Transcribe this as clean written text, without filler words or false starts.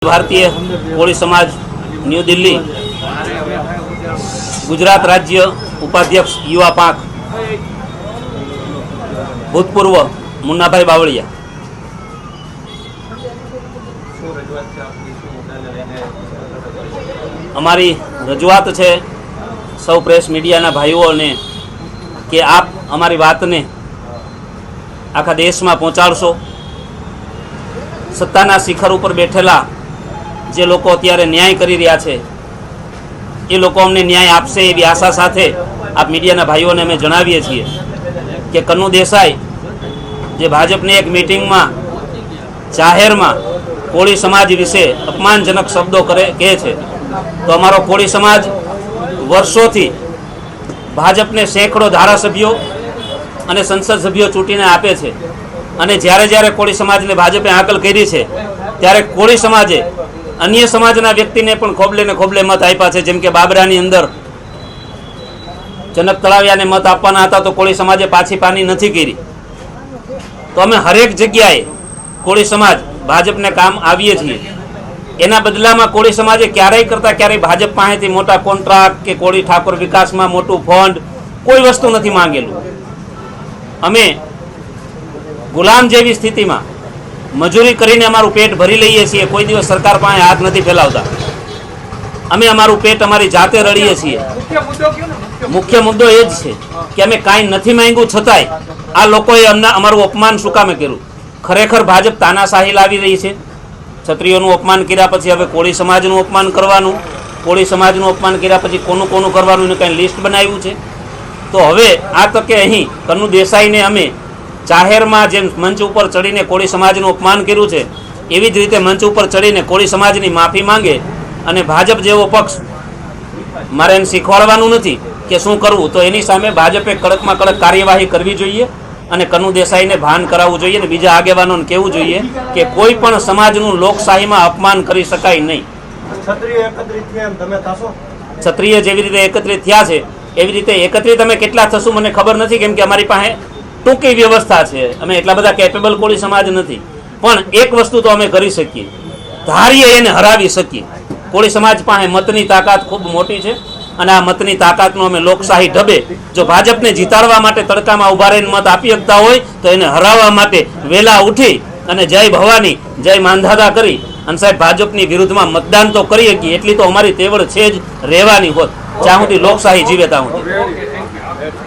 भारतीय कोળી समाज न्यू दिल्ली गुजरात राज्य उपाध्यक्ष युवा पाक भूतपूर्व मुन्नाभाई बावळिया। अमारी रजूआत है सौ प्रेस मीडिया भाईओ ने कि आप अमारी बात ने आखा देश में पहोंचाड़शो। सत्ताना शिखर पर बैठेला जे लोग अत्यारे न्याय करी रह्या छे ए लोको अमने न्याय आपशे एवी आशा साथे आप मीडिया भाईओ ने अमे जणावीए छीए कि कन्नू देसाई जे भाजपनी एक मीटिंग में जाहेर में कोળી समाज विषे अपमानजनक शब्दों कहे छे तो अमारो कोળી समाज वर्षोथी भाजपने सैकड़ों धारासभ्यों अने संसद सभ्यों चूंटीने आपे छे अने ज्यारे ज्यारे कोળી समाजने भाजपे हाकल करी छे त्यारे कोળી समाजे अन्य समाजना व्यक्ति ने पण खोबले ने खोबले मत आप्या छे। जेम के बाबरानी अंदर जनक तळावियाने मत आपवाना हता तो कोળી समाजे पाછી पानी नथी करी। तो अमे हरेक जग्याए कोળી समाज भाजपने काम आवीए छीए। एना बदलामां कोળી समाजे क्यारेय करता क्यारेय भाजप पासेथी मोटा कॉन्ट्राक्ट के कोળી ठाकोर विकासमां मोटुं फंड कोई वस्तु नथी मांगेलुं। अमे गुलाम जेवी स्थितिमां मजूरी करीने अमारुं पेट भरी लईए छीए। कोई दिवस सरकार पासे हाथ नहीं फैलावता। अमे अमारुं पेट अमारी जाते रळीए छीए। मुख्य मुद्दो ए ज छे कि अमे कांई नथी मांग्युं छतांय आ लोकोए अमारुं अपमान शुं कामे कर्युं। खरेखर भाजप तानाशाही लावी रही छे। क्षत्रियोनुं अपमान कर्या पछी हवे कोળી समाजनुं अपमान करवानुं, कोળી समाजनुं अपमान कर्या पछी कोनुं कोनुं करवानुं एनुं कांई लिस्ट बनाव्युं छे। तो हवे आ तके अहीं कन्नू देसाईने अमे जाहेर में जेम मंच पर चढ़ीने कोળી समाजनुं अपमान कर्युं छे एवी ज रीते मंच पर चढ़ीने कोળી समाजनी माफी मांगे अने भाजप जेवो पक्ष मारे एने शीखवाडवानुं नथी कि शुं करवुं। तो एनी सामे भाजपे कड़कमां कड़क कार्यवाही करवी जोईए अने कन्नू देसाईने भान कराववुं जोईए अने बीजा आगेवानोने कहेवुं जोईए कि कोई पण समाजनुं लोकशाहीमां अपमान करी शकाय नहीं। क्षत्रिय जेवी रीते एकत्रित थया छे एवी रीते एकत्रित अमे केटला थशुं मने खबर नथी, केम के अमारी पासे टूंकी व्यवस्था है। अमे एटला बधा केपेबल कोળી समाज नहीं, पण एक वस्तु तो अमे करी सकीए, धारीए एने हरावी सकीए। कोળી समाज पासे मतनी ताकत खूब मोटी है अने आ मतनी ताकतनो अमे लोकशाही ढबे जो भाजपने जीताडवा माटे तड़कामां उभा रहीने मत आपी शकता होय तो एने हराववा माटे वेला उठी अने जय भवानी जय मांधाता करी अने साहेब भाजपनी विरुद्धमां मतदान तो करी शकीए। एटली तो अमारी तेवड़ छे ज रहेवानी होत ज्यां सुधी लोकशाही जीवे ત્યાં સુધી।